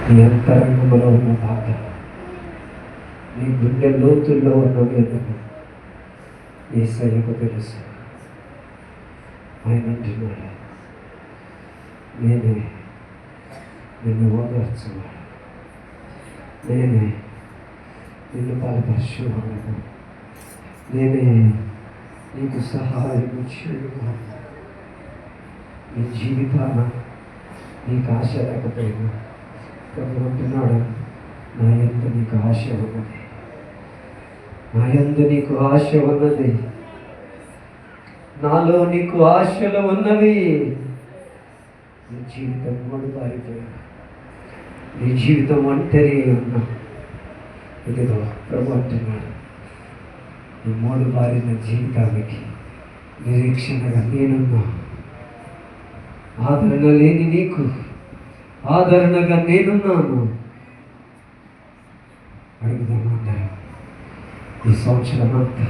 నీ అంతరంగంలో ఉన్న బాధ, నీ గుండె లోతుల్లో ఉన్న వేదన యేసయ్యకు తెలుసు. ఆయన అంటున్నాడు, నేనే నిన్ను ఓదార్చువాడు, నేనే నిన్ను బలపరచువాడు, నేనే నీకు సహాయం చేయవాడు. నీ జీవితాన నీకు ఆశ లేకపోయినా ప్రభు అంటున్నాడు, నా యందు నీకు ఆశ ఉన్నది, నా యందు నీకు ఆశ ఉన్నది, నాలో నీకు ఆశలు ఉన్నవి. నీ జీవితం ముడిపారిపోయావు, నీ జీవితం ఒంటరి ఉన్నా, ఇదిగో ప్రభు అంటున్నాడు, నీ మూడు బారిన జీవితానికి నిరీక్షణగా నేనున్నా. ఆదరణ లేని నీకు ఆదరణగా నేనున్నాను. అడుగుదాం అందరం ఈ సంవత్సరం అంతా